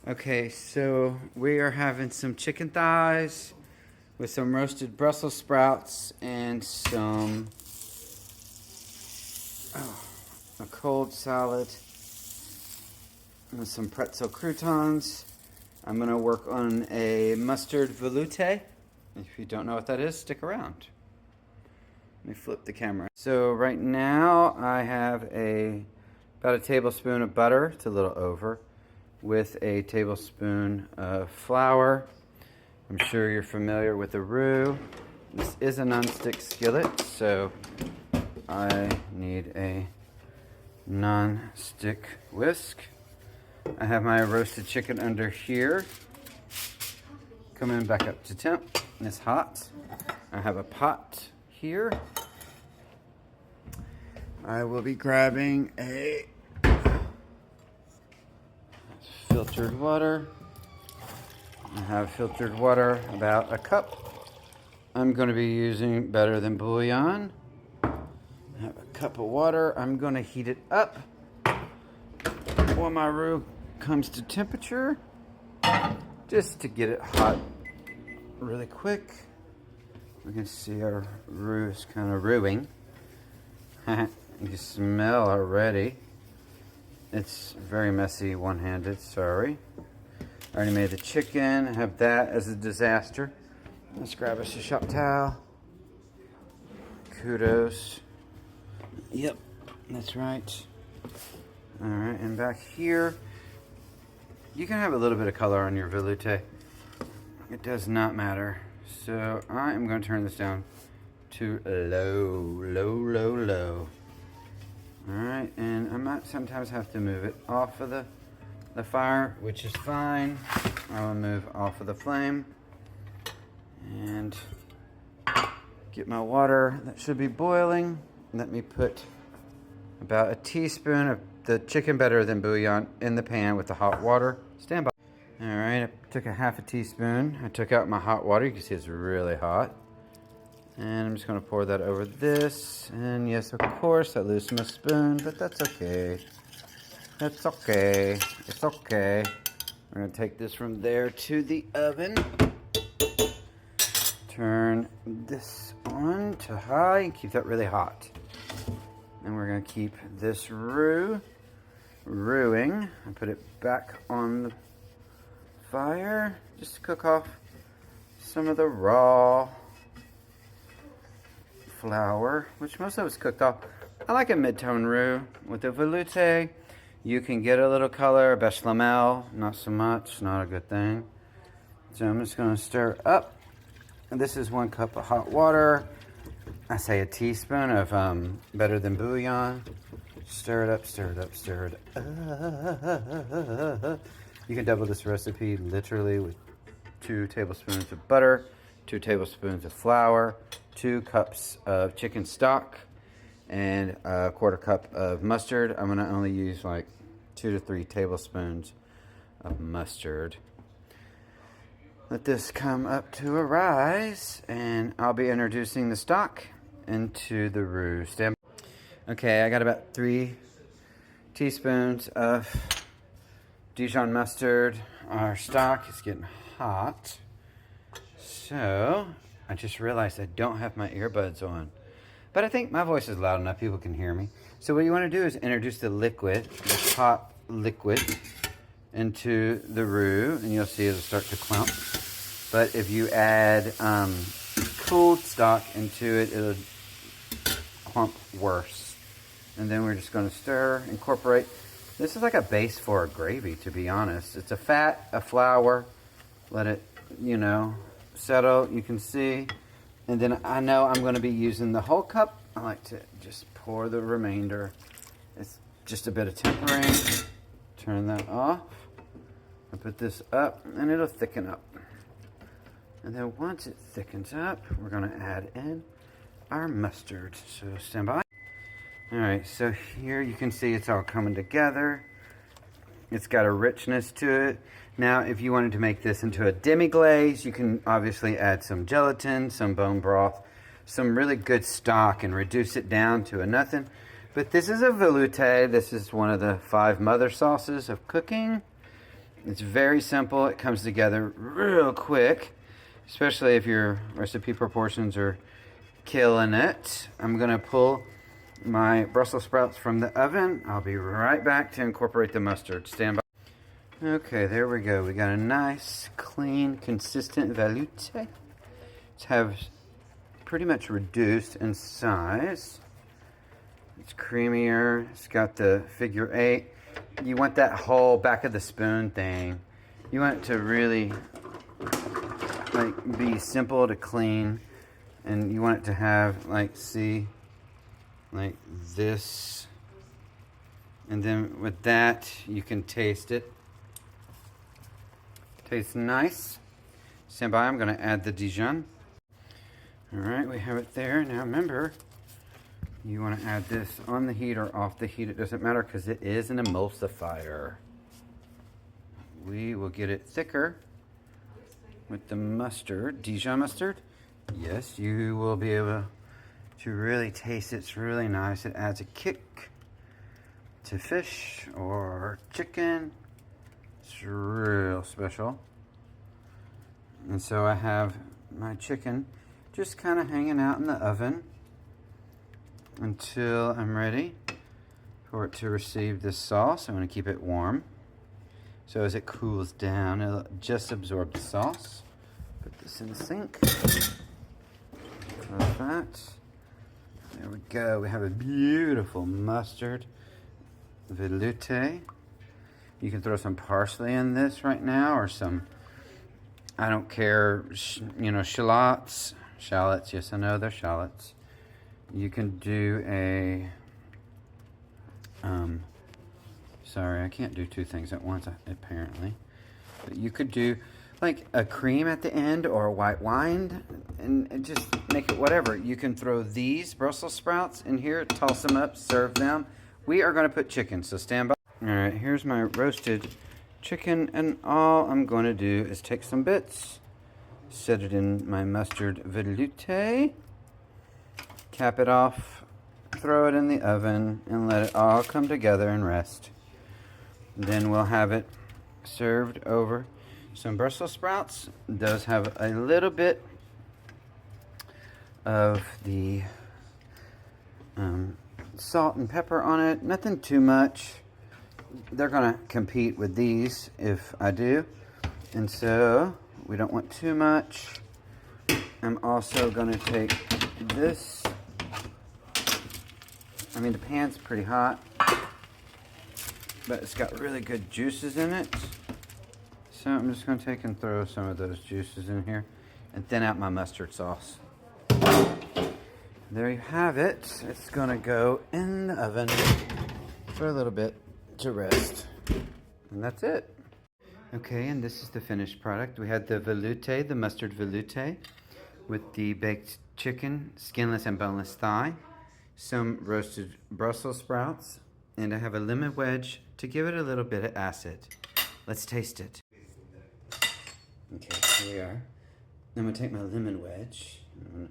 Okay, so we are having some chicken thighs with some roasted Brussels sprouts and a cold salad and some pretzel croutons. I'm going to work on a mustard volute. If you don't know what that is, stick around. Let me flip the camera. So right now I have about a tablespoon of butter. It's a little over. With a tablespoon of flour. I'm sure you're familiar with the roux. This is a non-stick skillet, so I need a non-stick whisk. I have my roasted chicken under here. Coming back up to temp. It's hot. I have a pot here. I will be grabbing a filtered water. I have filtered water, about a cup. I'm going to be using Better Than Bouillon. I have a cup of water. I'm going to heat it up while my roux comes to temperature, just to get it hot really quick. We can see our roux is kind of roux-ing. You can smell already. It's very messy one-handed, sorry. I already made the chicken. I have that as a disaster. Let's grab us a shop towel. Kudos. Yep, that's right. Alright, and back here, you can have a little bit of color on your veloute. It does not matter. So I am going to turn this down to low. Alright, and I might sometimes have to move it off of the fire, which is fine. I will move off of the flame and get my water that should be boiling. Let me put about a teaspoon of the chicken Better Than Bouillon in the pan with the hot water. Stand by. Alright, I took a half a teaspoon. I took out my hot water. You can see it's really hot. And I'm just going to pour that over this. And yes, of course, I loosened my spoon, but that's okay. That's okay. It's okay. We're going to take this from there to the oven. Turn this on to high and keep that really hot. And we're going to keep this roughing. And put it back on the fire just to cook off some of the raw flour, which most of it's cooked off. I like a mid-tone roux. With the veloute, you can get a little color. Bechamel, not so much, not a good thing. So I'm just going to stir up. And this is 1 cup of hot water. I say a teaspoon of Better Than Bouillon. Stir it up, stir it up, stir it up. You can double this recipe literally with 2 tablespoons of butter, 2 tablespoons of flour, 2 cups of chicken stock, and a 1/4 cup of mustard. I'm going to only use like 2 to 3 tablespoons of mustard. Let this come up to a rise, and I'll be introducing the stock into the roux. Okay, I got about 3 teaspoons of Dijon mustard. Our stock is getting hot. So, I just realized I don't have my earbuds on. But I think my voice is loud enough, people can hear me. So what you want to do is introduce the liquid, the hot liquid, into the roux, and you'll see it'll start to clump. But if you add cooled stock into it, it'll clump worse. And then we're just going to stir, incorporate. This is like a base for a gravy, to be honest. It's a fat, a flour. Let it, settle. You can see. And then I know I'm going to be using the whole cup. I like to just pour the remainder. It's just a bit of tempering. Turn that off. I put this up, and it'll thicken up. And then once it thickens up, we're going to add in our mustard. So stand by. Alright, so here you can see it's all coming together. It's got a richness to it. Now, if you wanted to make this into a demi-glaze, you can obviously add some gelatin, some bone broth, some really good stock, and reduce it down to a nothing. But this is a veloute. This is one of the 5 mother sauces of cooking. It's very simple. It comes together real quick, especially if your recipe proportions are killing it. I'm gonna pull my Brussels sprouts from the oven. I'll be right back to incorporate the mustard. Stand by. Okay, there we go. We got a nice, clean, consistent volute. It's have pretty much reduced in size. It's creamier. It's got the figure 8. You want that whole back of the spoon thing. You want it to really like be simple to clean, and you want it to have like, see, like this, and then with that you can taste it. Tastes nice. Stand by. I'm going to add the Dijon. All right, we have it there. Now remember, you want to add this on the heat or off the heat. It doesn't matter because it is an emulsifier. We will get it thicker with the mustard, Dijon mustard. Yes, you will be able to really taste it. It's really nice. It adds a kick to fish or chicken. It's real special. And so I have my chicken just kind of hanging out in the oven until I'm ready for it to receive this sauce. I want to keep it warm. So as it cools down, it'll just absorb the sauce. Put this in the sink. Close that. There we go. We have a beautiful mustard volute. You can throw some parsley in this right now, or some, I don't care, shallots. Shallots, yes, I know they're shallots. You can do a, sorry, I can't do two things at once, apparently. But you could do like a cream at the end or a white wine and just make it whatever. You can throw these Brussels sprouts in here, toss them up, serve them. We are going to put chicken, so stand by. All right, here's my roasted chicken, and all I'm going to do is take some bits, set it in my mustard volute, cap it off, throw it in the oven, and let it all come together and rest. Then we'll have it served over some Brussels sprouts. It does have a little bit of the salt and pepper on it, nothing too much. They're gonna compete with these if I do, and so we don't want too much. I'm also gonna take this. I mean, the pan's pretty hot, but it's got really good juices in it. So I'm just gonna take and throw some of those juices in here and thin out my mustard sauce. There you have it. It's gonna go in the oven for a little bit to rest, and that's it. Okay, and this is the finished product. We had the volute, the mustard volute, with the baked chicken, skinless and boneless thigh, some roasted Brussels sprouts, and I have a lemon wedge to give it a little bit of acid. Let's taste it. Okay, here we are. I'm gonna take my lemon wedge. I'm gonna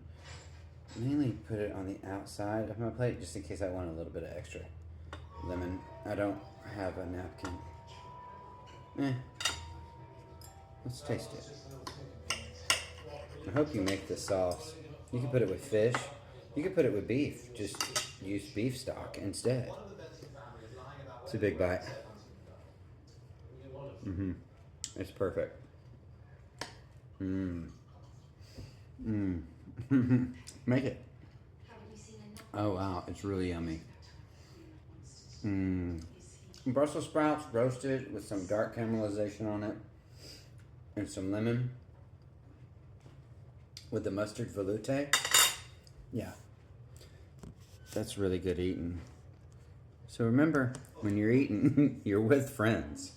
mainly put it on the outside of my plate just in case I want a little bit of extra lemon. I don't have a napkin. Let's taste it. I hope you make this sauce. You can put it with fish. You can put it with beef. Just use beef stock instead. It's a big bite. It's perfect. Make it. Oh wow, it's really yummy. Brussels sprouts roasted with some dark caramelization on it and some lemon with the mustard volute. Yeah, that's really good eating. So remember, when you're eating, you're with friends.